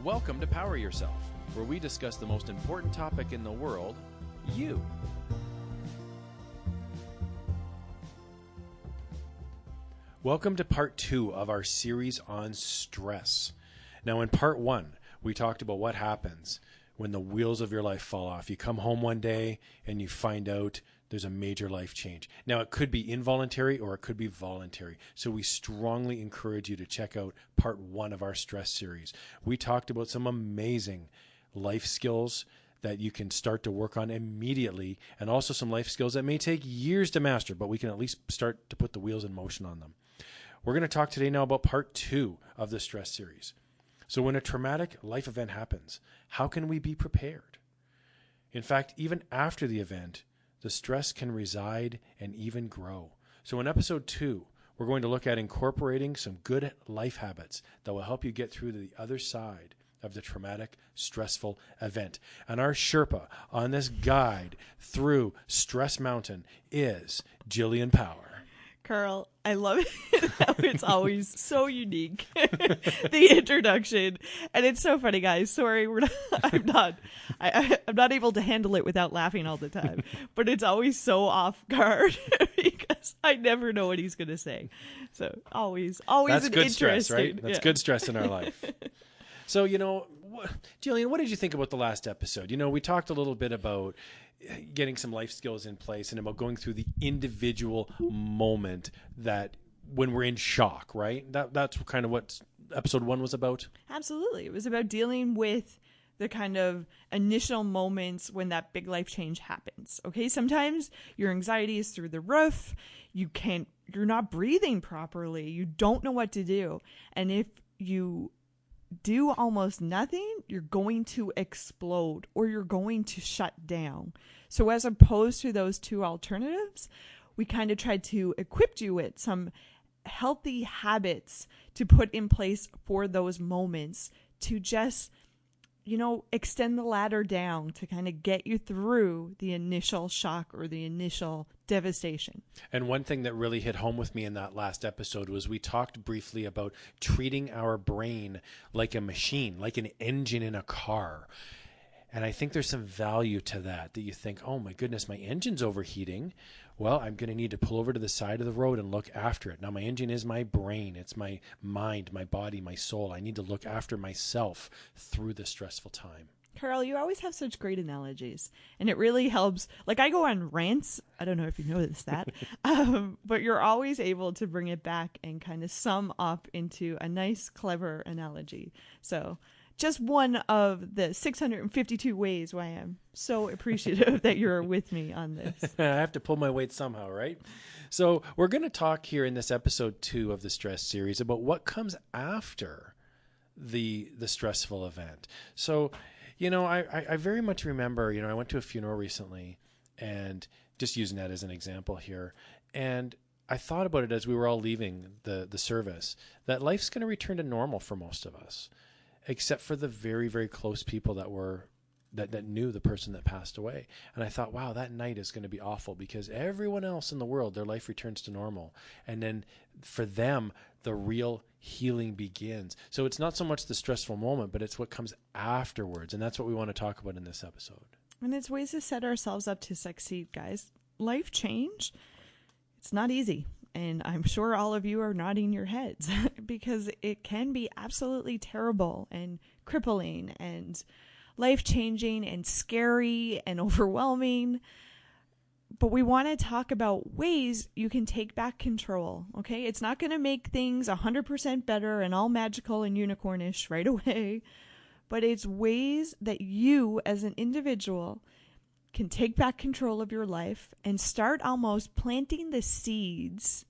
Welcome to Power Yourself, where we discuss the most important topic in the world, you. Welcome to part 2 of our series on stress. Now, in part 1, we talked about what happens when the wheels of your life fall off. You come home one day and you find out there's a major life change. Now, it could be involuntary or it could be voluntary. So we strongly encourage you to check out part 1 of our stress series. We talked about some amazing life skills that you can start to work on immediately, and also some life skills that may take years to master, but we can at least start to put the wheels in motion on them. We're going to talk today now about part 2 of the stress series. So when a traumatic life event happens, how can we be prepared? In fact, even after the event, the stress can reside and even grow. So in episode 2, we're going to look at incorporating some good life habits that will help you get through to the other side of the traumatic, stressful event. And our Sherpa on this guide through Stress Mountain is Jillian Power. Karl, I love it how it's always so unique, the introduction. And it's so funny, guys. Sorry, I'm not able to handle it without laughing all the time. But it's always so off guard because I never know what he's going to say. So always That's an good interesting. Stress, right? That's good stress in our life. So, Jillian, what did you think about the last episode? We talked a little bit about getting some life skills in place and about going through the individual moment that when we're in shock, right? That's kind of what episode 1 was about. Absolutely. It was about dealing with the kind of initial moments when that big life change happens. Okay. Sometimes your anxiety is through the roof. You're not breathing properly. You don't know what to do. And if you do almost nothing, you're going to explode or you're going to shut down. So as opposed to those two alternatives, we kind of tried to equip you with some healthy habits to put in place for those moments to just, extend the ladder down to kind of get you through the initial shock or the initial devastation. And one thing that really hit home with me in that last episode was we talked briefly about treating our brain like a machine, like an engine in a car. And I think there's some value to that you think, oh my goodness, my engine's overheating. Well, I'm going to need to pull over to the side of the road and look after it. Now, my engine is my brain. It's my mind, my body, my soul. I need to look after myself through this stressful time. Karl, you always have such great analogies, and it really helps. Like, I go on rants. I don't know if you noticed that, but you're always able to bring it back and kind of sum up into a nice, clever analogy. So just one of the 652 ways why I'm so appreciative that you're with me on this. I have to pull my weight somehow, right? So we're going to talk here in this episode 2 of the stress series about what comes after the stressful event. So, I very much remember, I went to a funeral recently, and just using that as an example here, and I thought about it as we were all leaving the service, that life's going to return to normal for most of us, except for the very, very close people that knew the person that passed away. And I thought, wow, that night is going to be awful because everyone else in the world, their life returns to normal. And then for them, the real healing begins. So it's not so much the stressful moment, but it's what comes afterwards. And that's what we want to talk about in this episode. And it's ways to set ourselves up to succeed, guys. Life change, it's not easy. And I'm sure all of you are nodding your heads because it can be absolutely terrible and crippling and life-changing and scary and overwhelming. But we want to talk about ways you can take back control, okay? It's not going to make things 100% better and all magical and unicornish right away, but it's ways that you as an individual can take back control of your life and start almost planting the seeds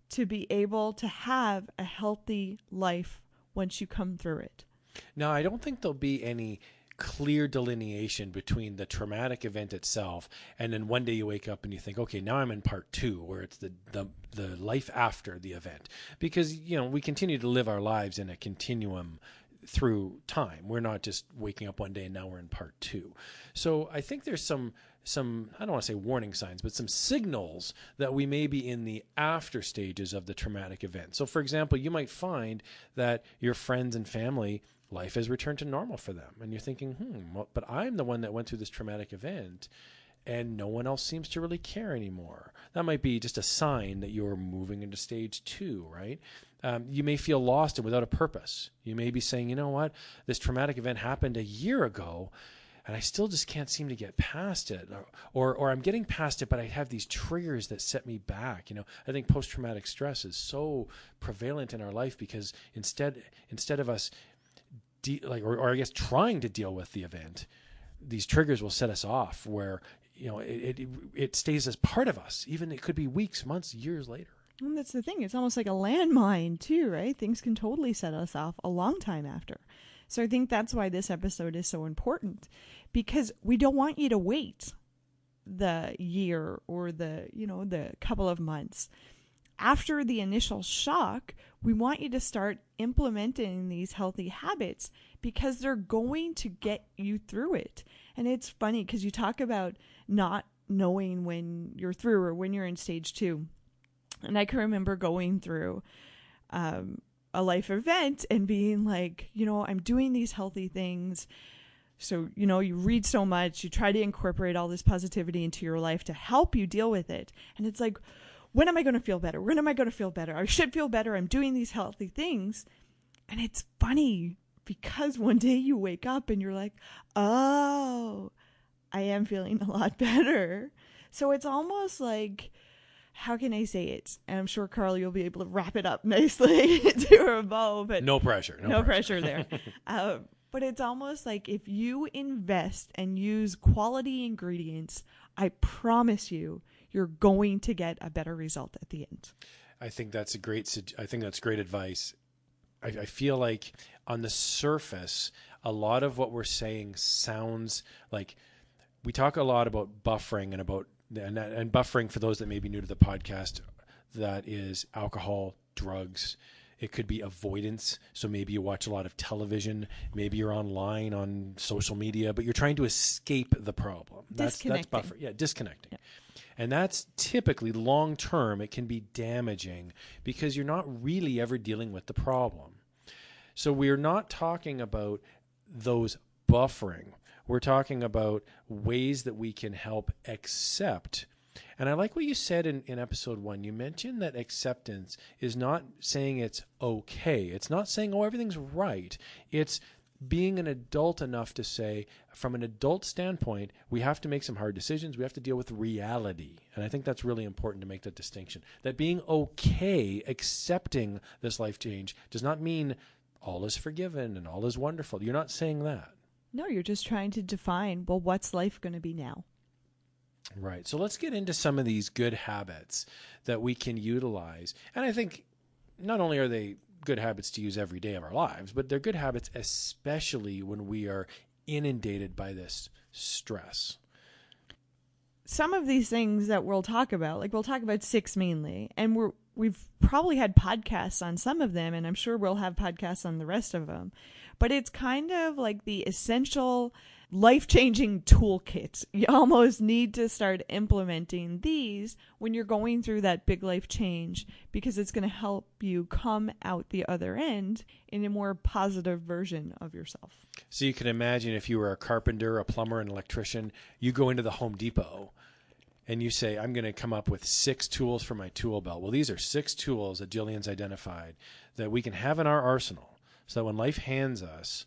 to be able to have a healthy life once you come through it. Now, I don't think there'll be any clear delineation between the traumatic event itself and then one day you wake up and you think, okay, now I'm in part 2 where it's the life after the event, because we continue to live our lives in a continuum through time. We're not just waking up one day and now we're in part 2. So I think there's some I don't want to say warning signs, but some signals that we may be in the after stages of the traumatic event. So for example, you might find that your friends and family life has returned to normal for them. And you're thinking, but I'm the one that went through this traumatic event and no one else seems to really care anymore. That might be just a sign that you're moving into stage 2, right? You may feel lost and without a purpose. You may be saying, you know what, this traumatic event happened a year ago and I still just can't seem to get past it. Or I'm getting past it, but I have these triggers that set me back. I think post-traumatic stress is so prevalent in our life because instead of us or I guess trying to deal with the event, these triggers will set us off where it stays as part of us. Even it could be weeks, months, years later. And that's the thing. It's almost like a landmine too, right? Things can totally set us off a long time after. So I think that's why this episode is so important, because we don't want you to wait the year or the couple of months. After the initial shock, we want you to start implementing these healthy habits because they're going to get you through it. And it's funny because you talk about not knowing when you're through or when you're in stage 2. And I can remember going through a life event and being like, I'm doing these healthy things. So, you read so much, you try to incorporate all this positivity into your life to help you deal with it. And it's like, when am I going to feel better? When am I going to feel better? I should feel better. I'm doing these healthy things. And it's funny because one day you wake up and you're like, oh, I am feeling a lot better. So it's almost like, how can I say it? And I'm sure, Karl, you'll be able to wrap it up nicely to a bow. But no pressure. No pressure there. But it's almost like if you invest and use quality ingredients, I promise you're going to get a better result at the end. I think that's great advice. I feel like on the surface, a lot of what we're saying sounds like we talk a lot about buffering and buffering, for those that may be new to the podcast, that is alcohol, drugs. It could be avoidance. So maybe you watch a lot of television, maybe you're online on social media, but you're trying to escape the problem. That's buffer. Yeah, disconnecting. Yeah. And that's typically long term. It can be damaging because you're not really ever dealing with the problem. So we're not talking about those buffering. We're talking about ways that we can help accept. And I like what you said in episode 1. You mentioned that acceptance is not saying it's okay. It's not saying, oh, everything's right. It's being an adult enough to say, from an adult standpoint, we have to make some hard decisions. We have to deal with reality. And I think that's really important to make that distinction. That being okay, accepting this life change, does not mean all is forgiven and all is wonderful. You're not saying that. No, you're just trying to define, well, what's life going to be now? Right. So let's get into some of these good habits that we can utilize. And I think not only are they good habits to use every day of our lives, but they're good habits especially when we are inundated by this stress. Some of these things that we'll talk about 6 mainly, and we've probably had podcasts on some of them, and I'm sure we'll have podcasts on the rest of them. But it's kind of like the essential life-changing toolkit. You almost need to start implementing these when you're going through that big life change, because it's going to help you come out the other end in a more positive version of yourself. So you can imagine if you were a carpenter, a plumber, an electrician, you go into the Home Depot and you say, I'm going to come up with 6 tools for my tool belt. Well, these are 6 tools that Jillian's identified that we can have in our arsenal, so that when life hands us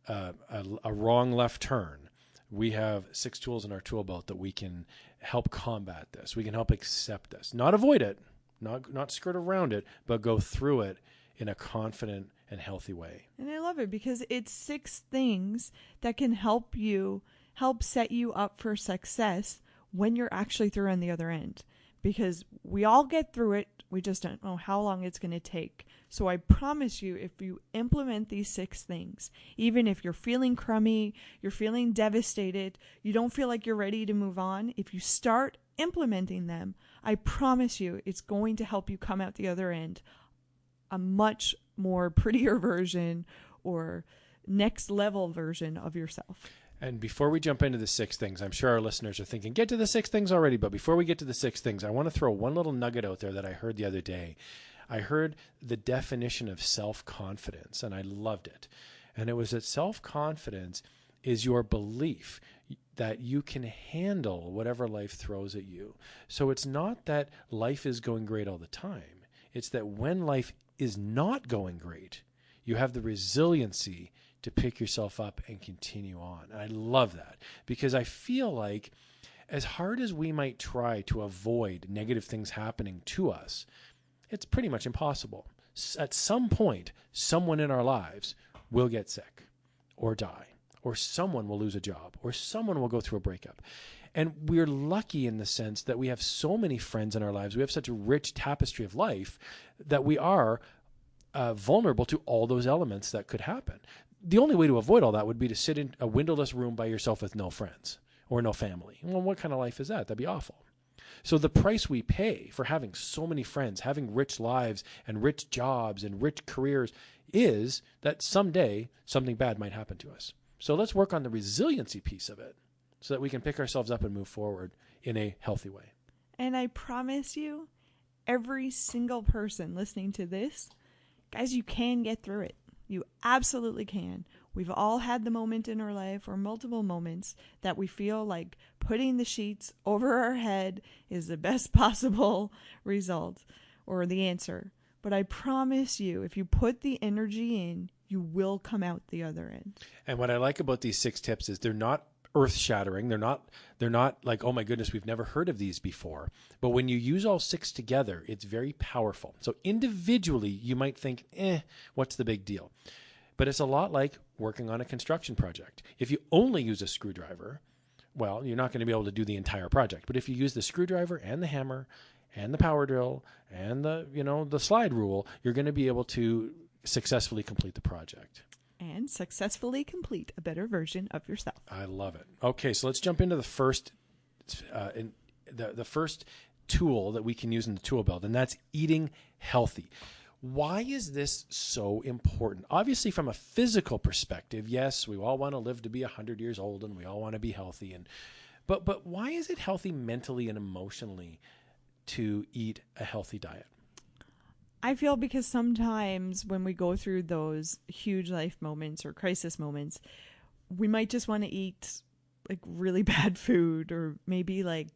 a wrong left turn, we have 6 tools in our tool belt that we can help combat this. We can help accept this, not avoid it, not skirt around it, but go through it in a confident and healthy way. And I love it because it's 6 things that can help set you up for success when you're actually through on the other end. Because we all get through it, we just don't know how long it's going to take. So I promise you, if you implement these 6 things, even if you're feeling crummy, you're feeling devastated, you don't feel like you're ready to move on, if you start implementing them, I promise you it's going to help you come out the other end a much more prettier version or next level version of yourself. And before we jump into the 6 things, I'm sure our listeners are thinking, get to the 6 things already. But before we get to the 6 things, I want to throw one little nugget out there that I heard the other day. I heard the definition of self-confidence, and I loved it. And it was that self-confidence is your belief that you can handle whatever life throws at you. So it's not that life is going great all the time. It's that when life is not going great, you have the resiliency to pick yourself up and continue on. And I love that, because I feel like as hard as we might try to avoid negative things happening to us, it's pretty much impossible. At some point, someone in our lives will get sick or die, or someone will lose a job, or someone will go through a breakup. And we're lucky in the sense that we have so many friends in our lives. We have such a rich tapestry of life that we are vulnerable to all those elements that could happen. The only way to avoid all that would be to sit in a windowless room by yourself with no friends or no family. Well, what kind of life is that? That'd be awful. So the price we pay for having so many friends, having rich lives and rich jobs and rich careers is that someday something bad might happen to us. So let's work on the resiliency piece of it so that we can pick ourselves up and move forward in a healthy way. And I promise you, every single person listening to this, guys, you can get through it. You absolutely can. We've all had the moment in our life, or multiple moments, that we feel like putting the sheets over our head is the best possible result or the answer. But I promise you, if you put the energy in, you will come out the other end. And what I like about these 6 tips is they're not earth-shattering. They're not like, oh my goodness, we've never heard of these before. But when you use all 6 together, it's very powerful. So individually, you might think, what's the big deal? But it's a lot like working on a construction project. If you only use a screwdriver, well, you're not going to be able to do the entire project. But if you use the screwdriver and the hammer and the power drill and the slide rule, you're going to be able to successfully complete the project. And successfully complete a better version of yourself. I love it. Okay, so let's jump into the first the first tool that we can use in the tool belt, and that's eating healthy. Why is this so important? Obviously, from a physical perspective, yes, we all want to live to be 100 years old, and we all want to be healthy. But why is it healthy mentally and emotionally to eat a healthy diet? I feel because sometimes when we go through those huge life moments or crisis moments, we might just want to eat like really bad food, or maybe like,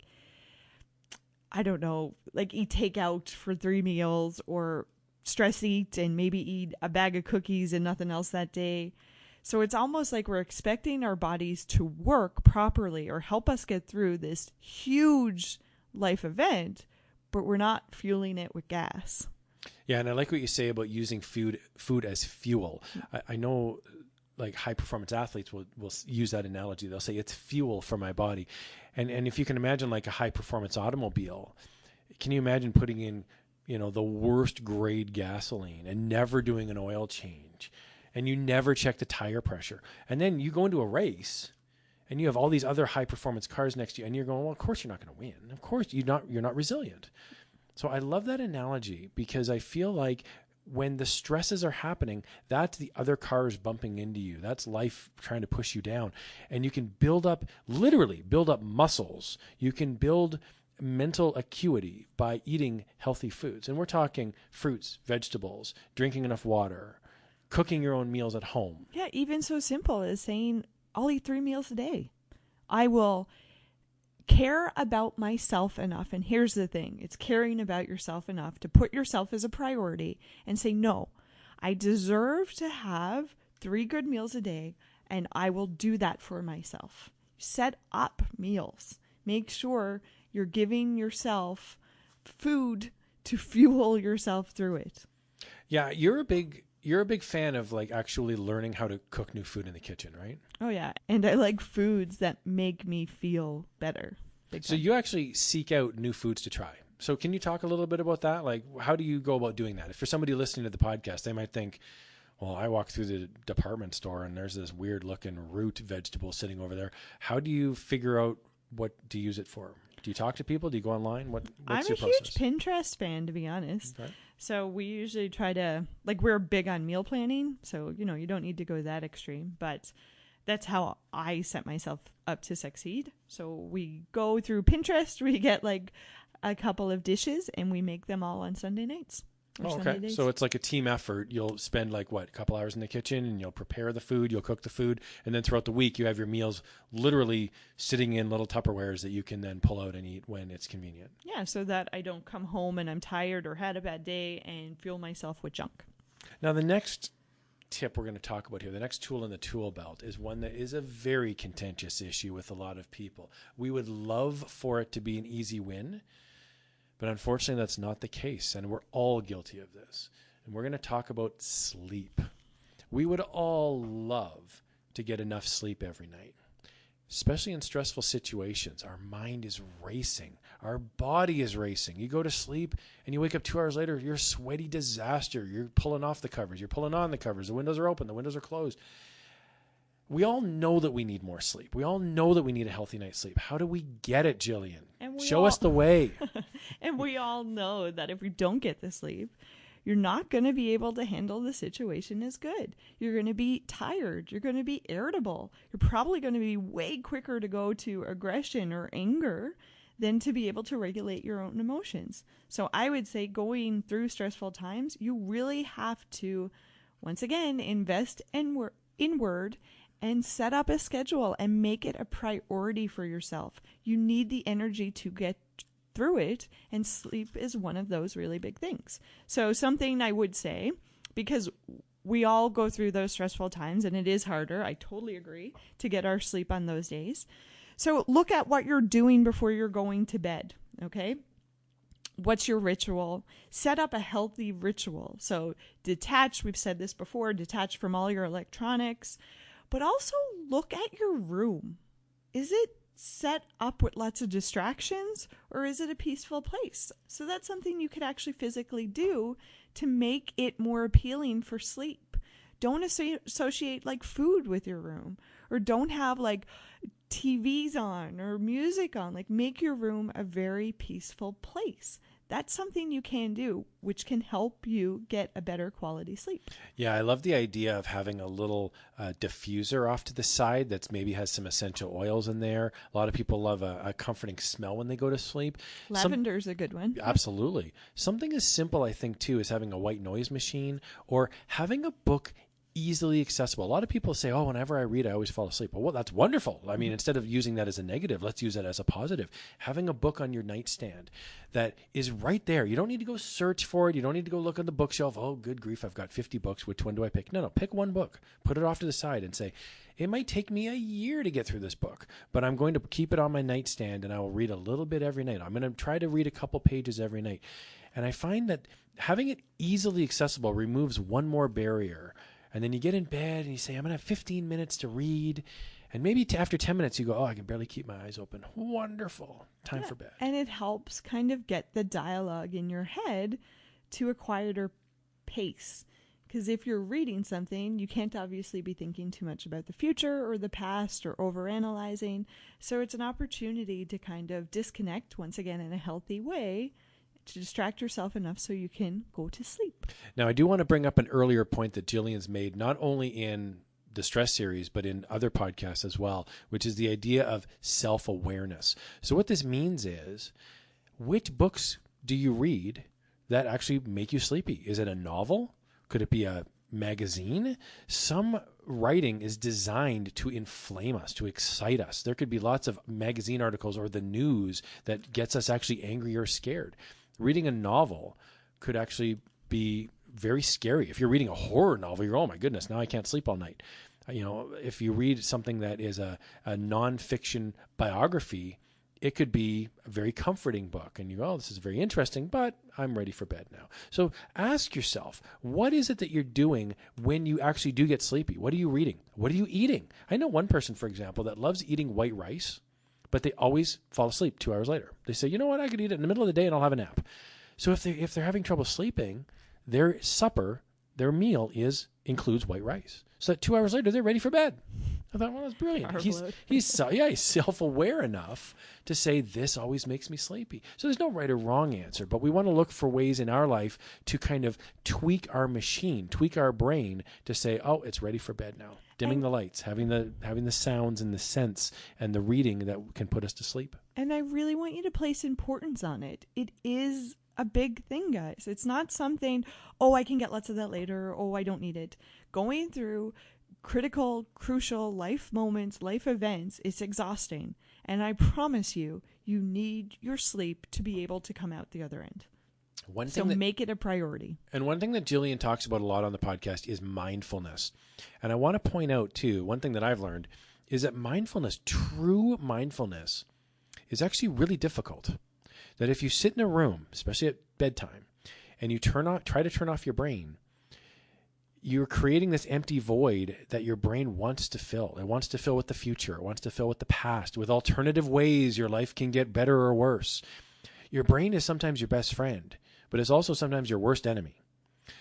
I don't know, like eat takeout for 3 meals, or stress eat and maybe eat a bag of cookies and nothing else that day. So it's almost like we're expecting our bodies to work properly or help us get through this huge life event, but we're not fueling it with gas. Yeah, and I like what you say about using food as fuel. I know like high performance athletes will use that analogy. They'll say it's fuel for my body. And if you can imagine like a high performance automobile, can you imagine putting in the worst grade gasoline and never doing an oil change, and you never check the tire pressure, and then you go into a race and you have all these other high performance cars next to you, and you're going, well, of course you're not going to win. Of course you're not resilient. So I love that analogy, because I feel like when the stresses are happening, that's the other cars bumping into you. That's life trying to push you down. And you can literally build up muscles. You can build mental acuity by eating healthy foods. And we're talking fruits, vegetables, drinking enough water, cooking your own meals at home. Yeah, even so simple as saying, I'll eat 3 meals a day. I will care about myself enough. And here's the thing. It's caring about yourself enough to put yourself as a priority and say, no, I deserve to have 3 good meals a day, and I will do that for myself. Set up meals. Make sure you're giving yourself food to fuel yourself through it. Yeah, you're a big fan of like actually learning how to cook new food in the kitchen, right? Oh yeah, and I like foods that make me feel better. So you actually seek out new foods to try. So can you talk a little bit about that? Like, how do you go about doing that? If for somebody listening to the podcast, they might think, well, I walk through the department store and there's this weird looking root vegetable sitting over there. How do you figure out what to use it for? Do you talk to people? Do you go online? What's your process? I'm a huge Pinterest fan, to be honest. Okay. So we usually try to, we're big on meal planning. So, you don't need to go that extreme, but that's how I set myself up to succeed. So we go through Pinterest, we get a couple of dishes, and we make them all on Sunday nights. or Oh, Sunday okay. days. So it's like a team effort. You'll spend like what, a couple hours in the kitchen and you'll prepare the food, you'll cook the food, and then throughout the week you have your meals literally sitting in little Tupperwares that you can then pull out and eat when it's convenient. Yeah, so that I don't come home and I'm tired or had a bad day and fuel myself with junk. Now the next tip we're going to talk about here, the next tool in the tool belt, is one that is a very contentious issue with a lot of people. We would love for it to be an easy win, but unfortunately that's not the case, and we're all guilty of this. And we're going to talk about sleep. We would all love to get enough sleep every night, especially in stressful situations. Our mind is racing. Our body is racing. You go to sleep and you wake up 2 hours later, you're a sweaty disaster. You're pulling off the covers. You're pulling on the covers. The windows are open. The windows are closed. We all know that we need more sleep. We all know that we need a healthy night's sleep. How do we get it, Jillian? Show us the way. And we all know that if we don't get the sleep, you're not going to be able to handle the situation as good. You're going to be tired. You're going to be irritable. You're probably going to be way quicker to go to aggression or anger than to be able to regulate your own emotions. So I would say going through stressful times, you really have to, once again, invest inward and set up a schedule and make it a priority for yourself. You need the energy to get through it, and sleep is one of those really big things. So something I would say, because we all go through those stressful times and it is harder, I totally agree, to get our sleep on those days. So look at what you're doing before you're going to bed, okay? What's your ritual? Set up a healthy ritual. So detach, we've said this before, detach from all your electronics, but also look at your room. Is it set up with lots of distractions, or is it a peaceful place? So that's something you could actually physically do to make it more appealing for sleep. Don't associate like food with your room, or don't have like TVs on or music on. Like, make your room a very peaceful place. That's something you can do, which can help you get a better quality sleep. Yeah, I love the idea of having a little diffuser off to the side that maybe has some essential oils in there. A lot of people love a comforting smell when they go to sleep. Lavender's a good one. Absolutely. Something as simple, I think, too, is having a white noise machine or having a book easily accessible. A lot of people say, oh, whenever I read, I always fall asleep. Well, that's wonderful. I mean, instead of using that as a negative, let's use that as a positive. Having a book on your nightstand that is right there. You don't need to go search for it. You don't need to go look on the bookshelf. Oh, good grief, I've got 50 books. Which one do I pick? No, pick one book. Put it off to the side and say, it might take me a year to get through this book, but I'm going to keep it on my nightstand and I will read a little bit every night. I'm going to try to read a couple pages every night. And I find that having it easily accessible removes one more barrier. And then you get in bed and you say, I'm going to have 15 minutes to read. And maybe after 10 minutes, you go, oh, I can barely keep my eyes open. Wonderful. Time for bed. And it helps kind of get the dialogue in your head to a quieter pace. Because if you're reading something, you can't obviously be thinking too much about the future or the past or overanalyzing. So it's an opportunity to kind of disconnect, once again, in a healthy way, to distract yourself enough so you can go to sleep. Now, I do want to bring up an earlier point that Jillian's made, not only in the stress series, but in other podcasts as well, which is the idea of self-awareness. So what this means is, which books do you read that actually make you sleepy? Is it a novel? Could it be a magazine? Some writing is designed to inflame us, to excite us. There could be lots of magazine articles or the news that gets us actually angry or scared. Reading a novel could actually be very scary. If you're reading a horror novel, you're, oh my goodness, now I can't sleep all night. You know, if you read something that is a nonfiction biography, it could be a very comforting book. And you go, oh, this is very interesting, but I'm ready for bed now. So ask yourself, what is it that you're doing when you actually do get sleepy? What are you reading? What are you eating? I know one person, for example, that loves eating white rice, but they always fall asleep 2 hours later. They say, you know what, I could eat it in the middle of the day and I'll have a nap. So if they're having trouble sleeping, their supper, their meal includes white rice. So that 2 hours later, they're ready for bed. I thought, well, that's brilliant. He's self-aware enough to say, this always makes me sleepy. So there's no right or wrong answer, but we want to look for ways in our life to kind of tweak our machine, tweak our brain to say, oh, it's ready for bed now. Dimming the lights, having the sounds and the scents and the reading that can put us to sleep. And I really want you to place importance on it. It is a big thing, guys. It's not something, oh, I can get lots of that later. Oh, I don't need it. Going through critical, crucial life moments, life events, it's exhausting. And I promise you, you need your sleep to be able to come out the other end. So make it a priority. And one thing that Jillian talks about a lot on the podcast is mindfulness. And I want to point out too, one thing that I've learned is that mindfulness, true mindfulness, is actually really difficult. That if you sit in a room, especially at bedtime, and you try to turn off your brain, you're creating this empty void that your brain wants to fill. It wants to fill with the future. It wants to fill with the past, with alternative ways your life can get better or worse. Your brain is sometimes your best friend, but it's also sometimes your worst enemy.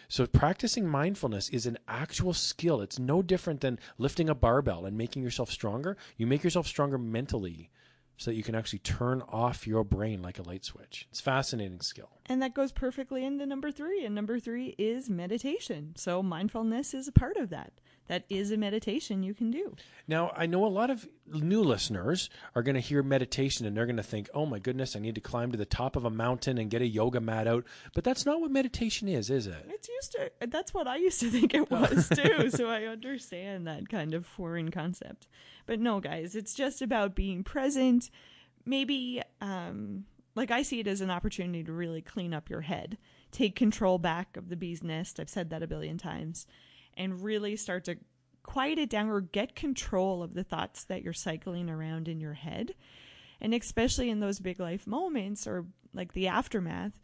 So practicing mindfulness is an actual skill. It's no different than lifting a barbell and making yourself stronger. You make yourself stronger mentally so that you can actually turn off your brain like a light switch. It's a fascinating skill. And that goes perfectly into number 3. And number 3 is meditation. So mindfulness is a part of that. That is a meditation you can do. Now, I know a lot of new listeners are going to hear meditation and they're going to think, oh my goodness, I need to climb to the top of a mountain and get a yoga mat out. But that's not what meditation is it? That's what I used to think it was too. So I understand that kind of foreign concept. But no, guys, it's just about being present. Maybe, like I see it as an opportunity to really clean up your head, take control back of the bee's nest. I've said that a billion times. And really start to quiet it down or get control of the thoughts that you're cycling around in your head. And especially in those big life moments or like the aftermath,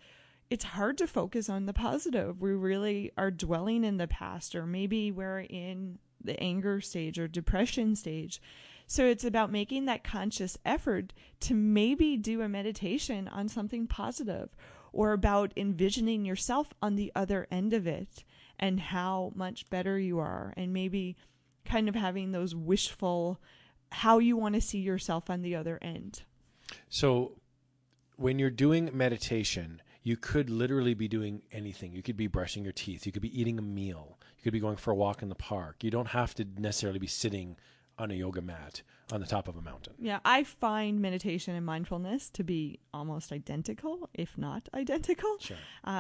it's hard to focus on the positive. We really are dwelling in the past, or maybe we're in the anger stage or depression stage. So it's about making that conscious effort to maybe do a meditation on something positive, or about envisioning yourself on the other end of it and how much better you are, and maybe kind of having those wishful, how you want to see yourself on the other end. So when you're doing meditation, you could literally be doing anything. You could be brushing your teeth. You could be eating a meal. You could be going for a walk in the park. You don't have to necessarily be sitting on a yoga mat on the top of a mountain. Yeah, I find meditation and mindfulness to be almost identical, if not identical. Sure.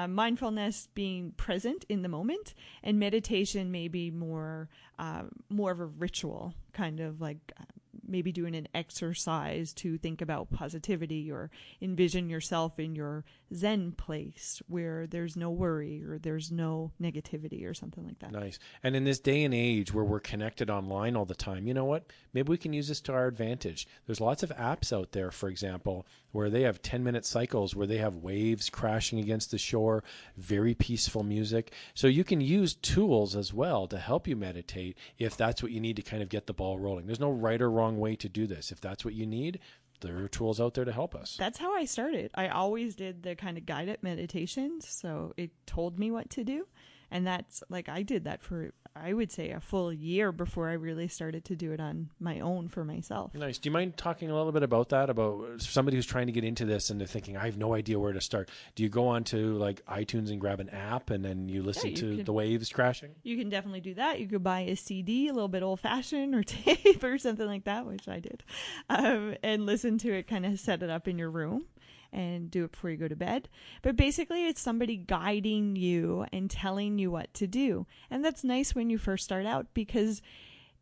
Mindfulness being present in the moment, and meditation may be more of a ritual, kind of like maybe doing an exercise to think about positivity, or envision yourself in your Zen place where there's no worry or there's no negativity or something like that. Nice. And in this day and age where we're connected online all the time, you know what? Maybe we can use this to our advantage. There's lots of apps out there, for example, where they have 10-minute cycles where they have waves crashing against the shore, very peaceful music. So you can use tools as well to help you meditate if that's what you need to kind of get the ball rolling. There's no right or wrong way to do this. If that's what you need, there are tools out there to help us. That's how I started. I always did the kind of guided meditations, so it told me what to do. And that's like, I did that for, I would say, a full year before I really started to do it on my own for myself. Nice. Do you mind talking a little bit about that? About somebody who's trying to get into this and they're thinking, I have no idea where to start. Do you go on to like iTunes and grab an app and then you listen to the waves crashing? You can definitely do that. You could buy a CD, a little bit old fashioned, or tape or something like that, which I did, and listen to it, kind of set it up in your room and do it before you go to bed. But basically it's somebody guiding you and telling you what to do. And that's nice when you first start out because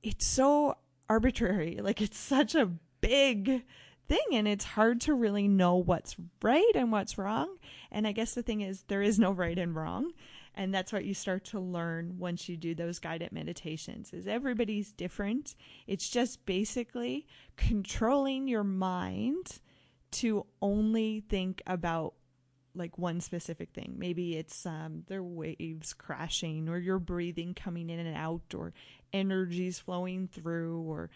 it's so arbitrary. Like, it's such a big thing and it's hard to really know what's right and what's wrong. And I guess the thing is, there is no right and wrong. And that's what you start to learn once you do those guided meditations, is everybody's different. It's just basically controlling your mind to only think about like one specific thing. Maybe it's their waves crashing, or your breathing coming in and out, or energies flowing through, or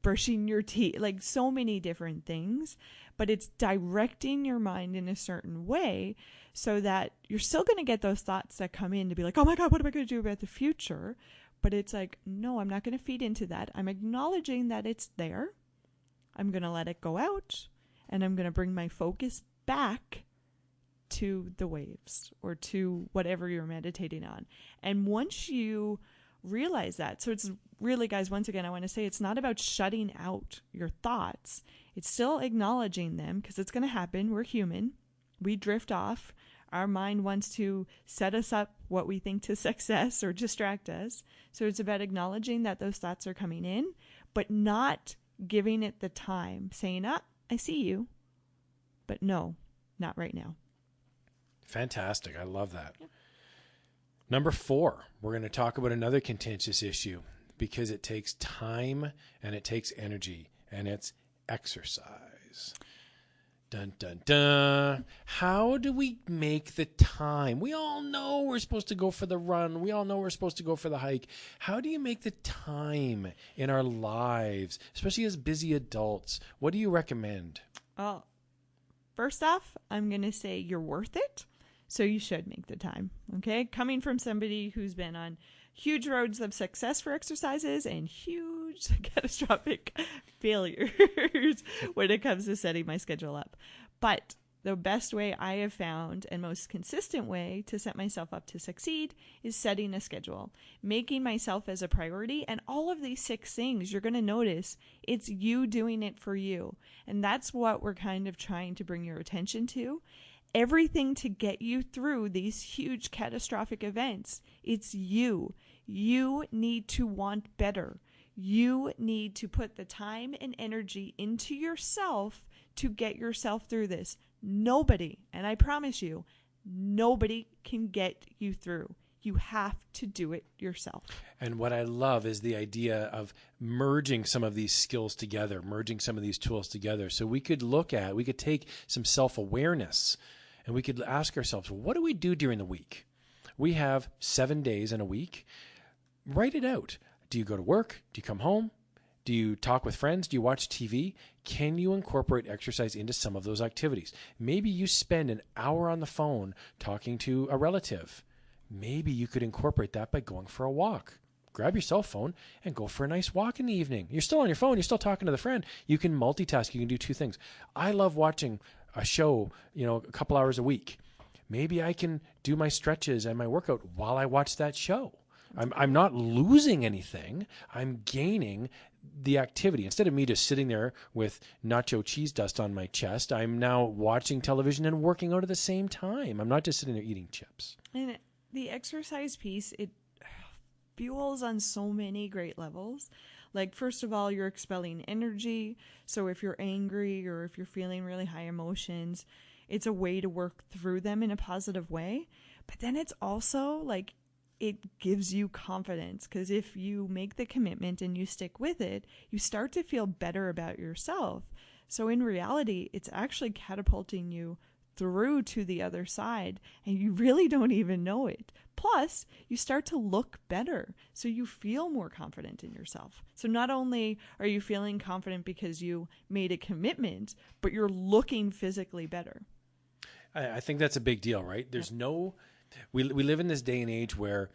brushing your teeth, like so many different things. But it's directing your mind in a certain way so that you're still going to get those thoughts that come in to be like, oh my God, what am I going to do about the future? But it's like, no, I'm not going to feed into that. I'm acknowledging that it's there. I'm going to let it go out, and I'm going to bring my focus back to the waves or to whatever you're meditating on. And once you realize that, so it's really, guys, once again, I want to say it's not about shutting out your thoughts. It's still acknowledging them because it's going to happen. We're human. We drift off. Our mind wants to set us up what we think to success or distract us. So it's about acknowledging that those thoughts are coming in, but not giving it the time, saying, I see you, but no, not right now. Fantastic. I love that. Yep. Number 4, we're going to talk about another contentious issue because it takes time and it takes energy, and it's exercise. Dun, dun, dun. How do we make the time? We all know we're supposed to go for the run. We all know we're supposed to go for the hike. How do you make the time in our lives, especially as busy adults? What do you recommend? Well, first off, I'm going to say you're worth it. So you should make the time. Okay. Coming from somebody who's been on huge roads of success for exercises and huge catastrophic failures when it comes to setting my schedule up. But the best way I have found and most consistent way to set myself up to succeed is setting a schedule, making myself as a priority. And all of these 6 things, you're going to notice it's you doing it for you. And that's what we're kind of trying to bring your attention to. Everything to get you through these huge catastrophic events. It's you. You need to want better. You need to put the time and energy into yourself to get yourself through this. Nobody, and I promise you, nobody can get you through. You have to do it yourself. And what I love is the idea of merging some of these skills together, merging some of these tools together. So we could take some self-awareness and we could ask ourselves, well, what do we do during the week? We have 7 days in a week. Write it out. Do you go to work? Do you come home? Do you talk with friends? Do you watch TV? Can you incorporate exercise into some of those activities? Maybe you spend an hour on the phone talking to a relative. Maybe you could incorporate that by going for a walk. Grab your cell phone and go for a nice walk in the evening. You're still on your phone. You're still talking to the friend. You can multitask. You can do 2 things. I love watching a show, a couple hours a week. Maybe I can do my stretches and my workout while I watch that show. I'm not losing anything. I'm gaining the activity. Instead of me just sitting there with nacho cheese dust on my chest, I'm now watching television and working out at the same time. I'm not just sitting there eating chips. And the exercise piece, it fuels on so many great levels. Like, first of all, you're expelling energy. So if you're angry or if you're feeling really high emotions, it's a way to work through them in a positive way. But then it's also like, it gives you confidence, because if you make the commitment and you stick with it, you start to feel better about yourself. So in reality, it's actually catapulting you through to the other side, and you really don't even know it. Plus, you start to look better, so you feel more confident in yourself. So not only are you feeling confident because you made a commitment, but you're looking physically better. I think that's a big deal, right? There's We live in this day and age where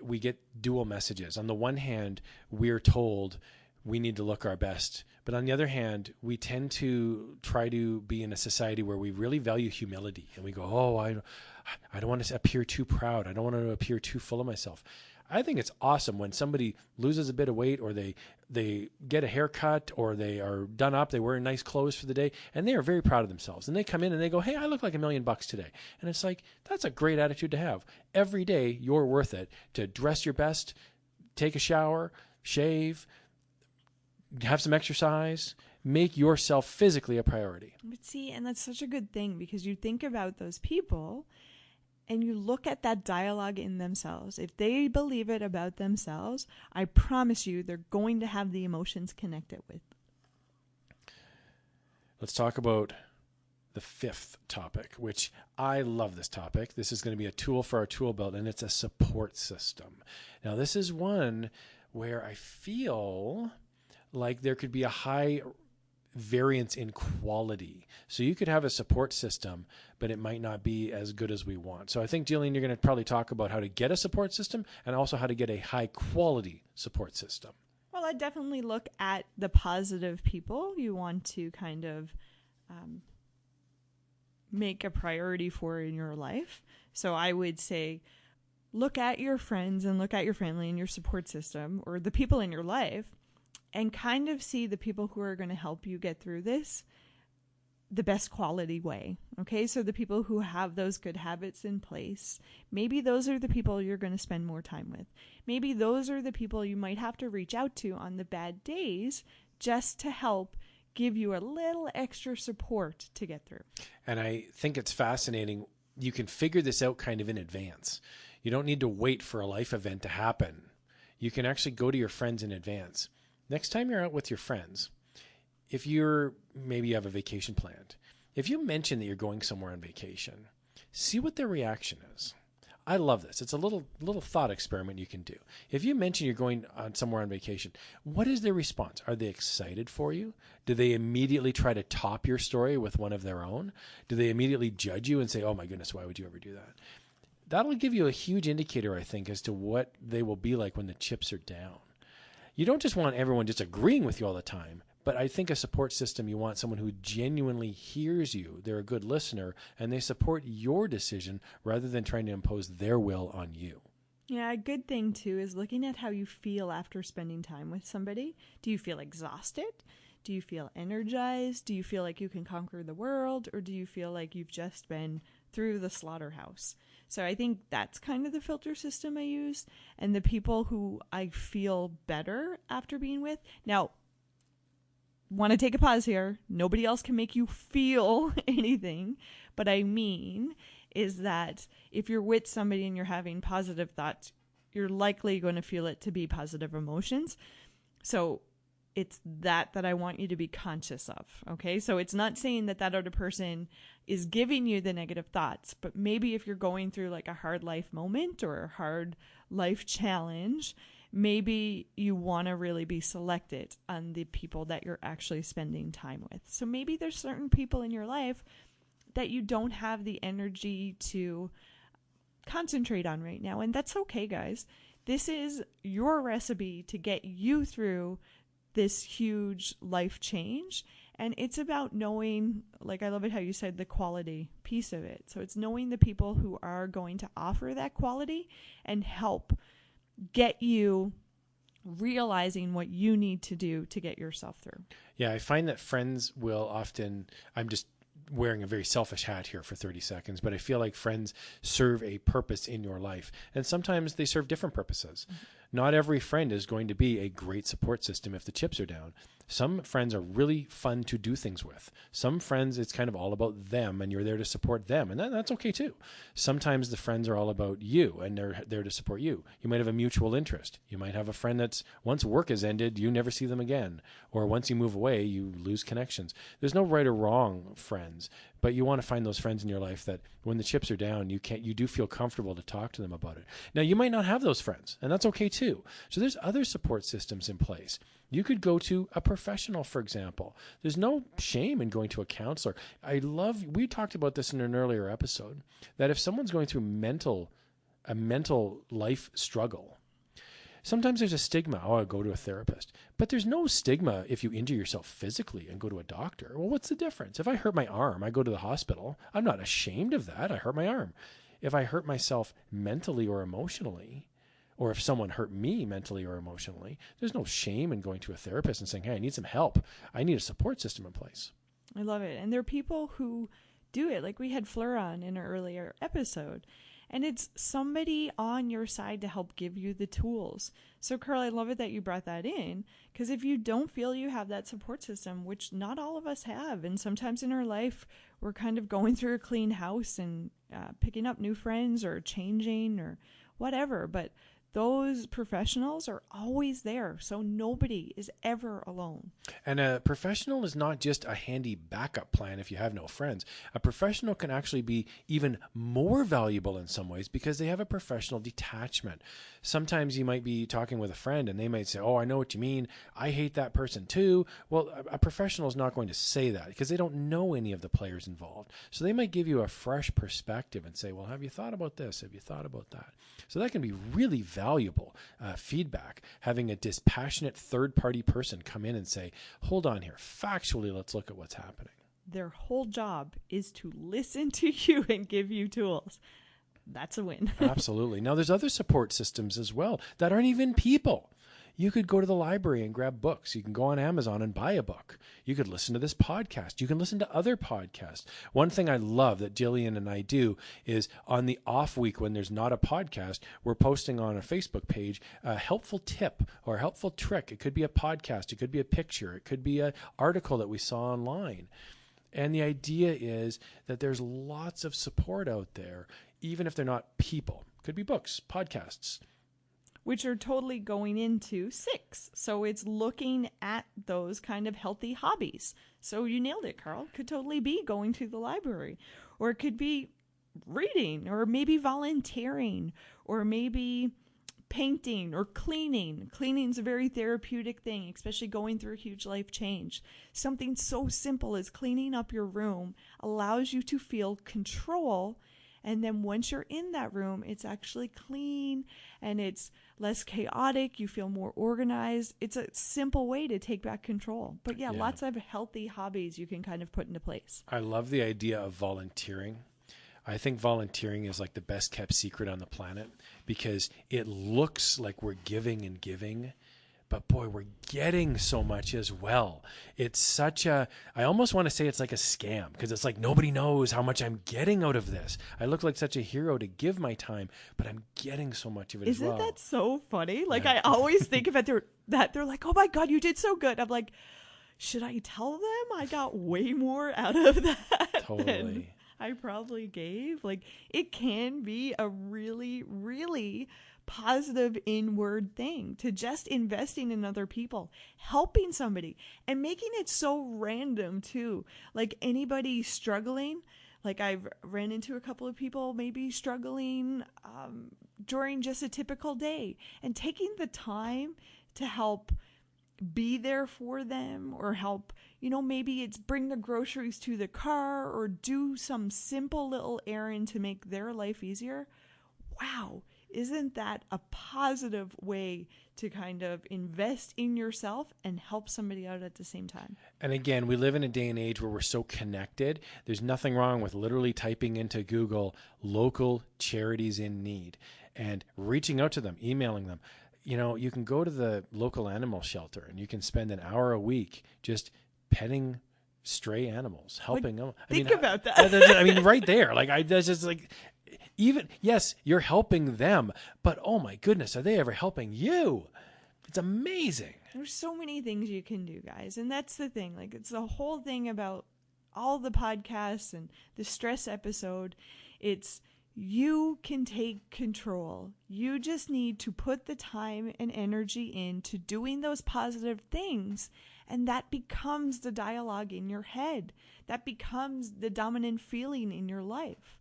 we get dual messages. On the one hand, we're told we need to look our best. But on the other hand, we tend to try to be in a society where we really value humility. And we go, I don't want to appear too proud. I don't want to appear too full of myself. I think it's awesome when somebody loses a bit of weight, or they get a haircut, or they are done up, they wear nice clothes for the day, and they are very proud of themselves. And they come in and they go, hey, I look like $1 million today. And it's like, that's a great attitude to have. Every day you're worth it to dress your best, take a shower, shave, have some exercise, make yourself physically a priority. But see, and that's such a good thing, because you think about those people and you look at that dialogue in themselves. If they believe it about themselves, I promise you they're going to have the emotions connected with. Let's talk about the 5th topic, which I love this topic. This is going to be a tool for our tool belt, and it's a support system. Now, this is one where I feel like there could be a high variance in quality. So you could have a support system, but it might not be as good as we want. So I think, Jillian, you're going to probably talk about how to get a support system and also how to get a high quality support system. Well, I definitely look at the positive people you want to kind of make a priority for in your life. So I would say, look at your friends and look at your family and your support system, or the people in your life, and kind of see the people who are going to help you get through this the best quality way. Okay, so the people who have those good habits in place, maybe those are the people you're going to spend more time with. Maybe those are the people you might have to reach out to on the bad days just to help give you a little extra support to get through. And I think it's fascinating. You can figure this out kind of in advance. You don't need to wait for a life event to happen. You can actually go to your friends in advance. Next time you're out with your friends, if maybe you have a vacation planned, if you mention that you're going somewhere on vacation, see what their reaction is. I love this. It's a little thought experiment you can do. If you mention you're going on somewhere on vacation, what is their response? Are they excited for you? Do they immediately try to top your story with one of their own? Do they immediately judge you and say, oh my goodness, why would you ever do that? That'll give you a huge indicator, I think, as to what they will be like when the chips are down. You don't just want everyone just agreeing with you all the time, but I think a support system, you want someone who genuinely hears you. They're a good listener, and they support your decision rather than trying to impose their will on you. Yeah, a good thing, too, is looking at how you feel after spending time with somebody. Do you feel exhausted? Do you feel energized? Do you feel like you can conquer the world? Or do you feel like you've just been through the slaughterhouse? So I think that's kind of the filter system I use. And the people who I feel better after being with. Now, want to take a pause here. Nobody else can make you feel anything. But I mean is that if you're with somebody and you're having positive thoughts, you're likely going to feel it to be positive emotions. So it's that I want you to be conscious of. Okay. So it's not saying that other person is giving you the negative thoughts, but maybe if you're going through like a hard life moment or a hard life challenge, maybe you want to really be selected on the people that you're actually spending time with. So maybe there's certain people in your life that you don't have the energy to concentrate on right now. And that's okay, guys. This is your recipe to get you through this huge life change. And it's about knowing, like I love it how you said the quality piece of it. So it's knowing the people who are going to offer that quality and help get you realizing what you need to do to get yourself through. Yeah, I find that friends will often, I'm just wearing a very selfish hat here for 30 seconds, but I feel like friends serve a purpose in your life. And sometimes they serve different purposes. Mm-hmm. Not every friend is going to be a great support system if the chips are down. Some friends are really fun to do things with. Some friends, it's kind of all about them and you're there to support them. And that's okay too. Sometimes the friends are all about you and they're there to support you. You might have a mutual interest. You might have a friend that's once work has ended, you never see them again. Or once you move away, you lose connections. There's no right or wrong friends, but you want to find those friends in your life that when the chips are down, you do feel comfortable to talk to them about it. Now, you might not have those friends, and that's okay too. So there's other support systems in place. You could go to a professional, for example. There's no shame in going to a counselor. We talked about this in an earlier episode, that if someone's going through a mental life struggle, sometimes there's a stigma, I go to a therapist. But there's no stigma if you injure yourself physically and go to a doctor. Well, what's the difference? If I hurt my arm, I go to the hospital. I'm not ashamed of that. I hurt my arm. If I hurt myself mentally or emotionally, or if someone hurt me mentally or emotionally, there's no shame in going to a therapist and saying, hey, I need some help. I need a support system in place. I love it. And there are people who do it. Like we had Fleur on in an earlier episode. And it's somebody on your side to help give you the tools. So, Karl, I love it that you brought that in. Because if you don't feel you have that support system, which not all of us have, and sometimes in our life, we're kind of going through a clean house and picking up new friends or changing or whatever. But those professionals are always there. So nobody is ever alone. And a professional is not just a handy backup plan if you have no friends. A professional can actually be even more valuable in some ways because they have a professional detachment. Sometimes you might be talking with a friend and they might say, oh, I know what you mean. I hate that person too. Well, a professional is not going to say that because they don't know any of the players involved. So they might give you a fresh perspective and say, well, have you thought about this? Have you thought about that? So that can be really valuable feedback, having a dispassionate third-party person come in and say, hold on here, factually, let's look at what's happening. Their whole job is to listen to you and give you tools. That's a win. Absolutely. Now, there's other support systems as well that aren't even people. You could go to the library and grab books. You can go on Amazon and buy a book. You could listen to this podcast. You can listen to other podcasts. One thing I love that Jillian and I do is on the off week when there's not a podcast, we're posting on a Facebook page a helpful tip or a helpful trick. It could be a podcast. It could be a picture. It could be an article that we saw online. And the idea is that there's lots of support out there, even if they're not people. Could be books, podcasts. Which are totally going into 6. So it's looking at those kind of healthy hobbies. So you nailed it, Karl. Could totally be going to the library. Or it could be reading, or maybe volunteering, or maybe painting or cleaning. Cleaning's a very therapeutic thing, especially going through a huge life change. Something so simple as cleaning up your room allows you to feel control. And then once you're in that room, it's actually clean and it's less chaotic. You feel more organized. It's a simple way to take back control. But yeah, lots of healthy hobbies you can kind of put into place. I love the idea of volunteering. I think volunteering is like the best kept secret on the planet because it looks like we're giving and giving, but boy, we're getting so much as well. It's such a, I almost want to say it's like a scam because it's like nobody knows how much I'm getting out of this. I look like such a hero to give my time, but I'm getting so much of it as well. Isn't that so funny? Like I always think about that they're like, oh my God, you did so good. I'm like, should I tell them I got way more out of that than I probably gave? Like it can be a really, really positive inward thing to just investing in other people, helping somebody and making it so random too. Like anybody struggling, like I've ran into a couple of people maybe struggling during just a typical day and taking the time to help be there for them or help, maybe it's bring the groceries to the car or do some simple little errand to make their life easier. Wow. Isn't that a positive way to kind of invest in yourself and help somebody out at the same time? And again, we live in a day and age where we're so connected. There's nothing wrong with literally typing into Google local charities in need and reaching out to them, emailing them. You can go to the local animal shelter and you can spend an hour a week just petting stray animals, helping them. Think about that. Right there. There's just even, yes, you're helping them, but oh my goodness, are they ever helping you? It's amazing. There's so many things you can do, guys. And that's the thing. It's the whole thing about all the podcasts and the stress episode. It's you can take control. You just need to put the time and energy into doing those positive things. And that becomes the dialogue in your head. That becomes the dominant feeling in your life.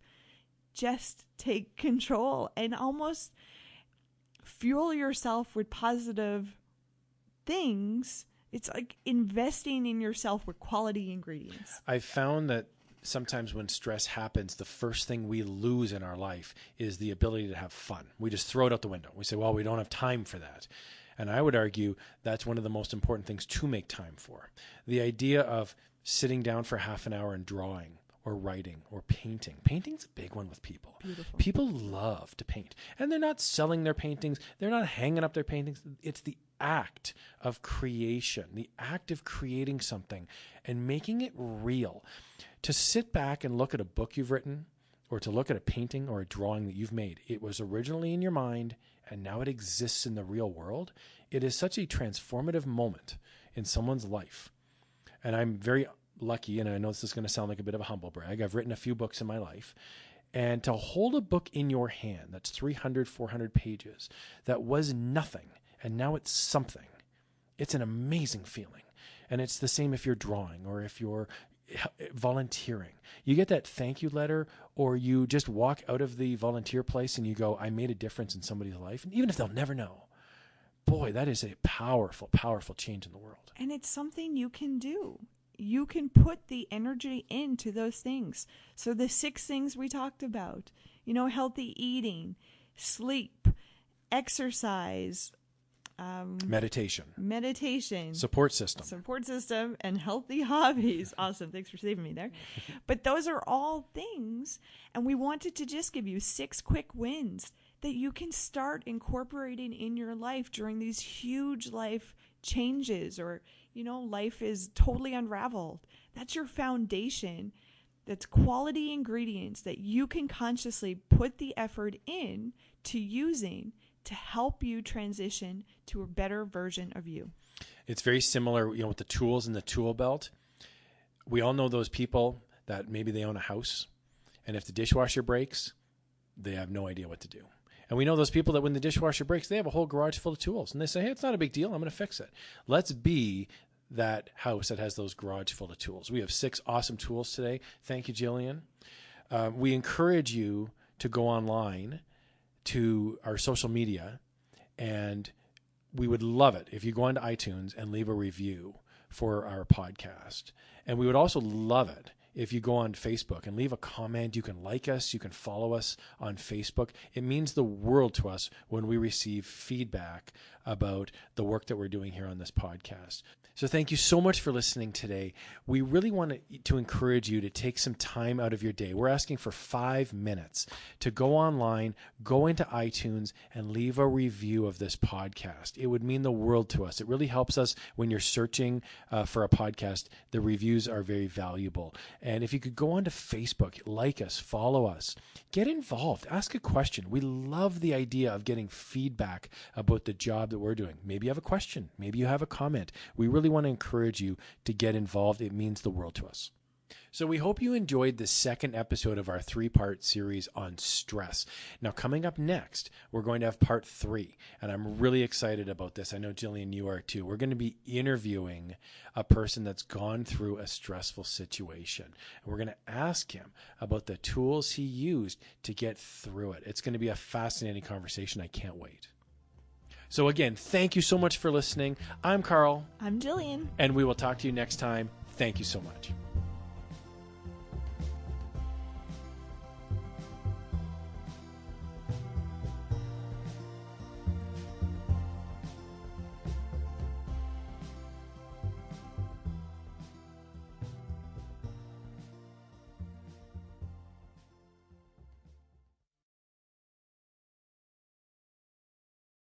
Just take control and almost fuel yourself with positive things. It's like investing in yourself with quality ingredients. I've found that sometimes when stress happens, the first thing we lose in our life is the ability to have fun. We just throw it out the window. We say, well, we don't have time for that. And I would argue that's one of the most important things to make time for. The idea of sitting down for half an hour and drawing or writing or painting. Painting's a big one with people. Beautiful. People love to paint. And they're not selling their paintings. They're not hanging up their paintings. It's the act of creation, the act of creating something and making it real. To sit back and look at a book you've written or to look at a painting or a drawing that you've made, it was originally in your mind and now it exists in the real world. It is such a transformative moment in someone's life. And I'm very lucky, and I know this is going to sound like a bit of a humble brag. I've written a few books in my life. And to hold a book in your hand that's 300, 400 pages, that was nothing, and now it's something. It's an amazing feeling. And it's the same if you're drawing or if you're volunteering. You get that thank you letter, or you just walk out of the volunteer place and you go, I made a difference in somebody's life. And even if they'll never know, boy, that is a powerful, powerful change in the world. And it's something you can do. You can put the energy into those things. So the 6 things we talked about, healthy eating, sleep, exercise, meditation, support system, and healthy hobbies. Awesome. Thanks for saving me there. But those are all things. And we wanted to just give you 6 quick wins that you can start incorporating in your life during these huge life changes, or, life is totally unraveled. That's your foundation. That's quality ingredients that you can consciously put the effort in to using to help you transition to a better version of you. It's very similar, with the tools in the tool belt. We all know those people that maybe they own a house, and if the dishwasher breaks, they have no idea what to do. And we know those people that when the dishwasher breaks, they have a whole garage full of tools, and they say, hey, it's not a big deal. I'm going to fix it. Let's be that house that has those garage full of tools. We have 6 awesome tools today. Thank you, Jillian. We encourage you to go online to our social media, and we would love it if you go onto iTunes and leave a review for our podcast. And we would also love it if you go on Facebook and leave a comment. You can like us. You can follow us on Facebook. It means the world to us when we receive feedback about the work that we're doing here on this podcast. So thank you so much for listening today. We really want to encourage you to take some time out of your day. We're asking for 5 minutes to go online, go into iTunes, and leave a review of this podcast. It would mean the world to us. It really helps us when you're searching for a podcast. The reviews are very valuable. And if you could go onto Facebook, like us, follow us, get involved, ask a question. We love the idea of getting feedback about the job that we're doing. Maybe you have a question. Maybe you have a comment. We really want to encourage you to get involved. It means the world to us. So we hope you enjoyed the second episode of our 3-part series on stress. Now, coming up next, we're going to have part 3, and I'm really excited about this. I know, Jillian, you are too. We're going to be interviewing a person that's gone through a stressful situation, and we're going to ask him about the tools he used to get through it. It's going to be a fascinating conversation. I can't wait. So again, thank you so much for listening. I'm Karl. I'm Jillian. And we will talk to you next time. Thank you so much.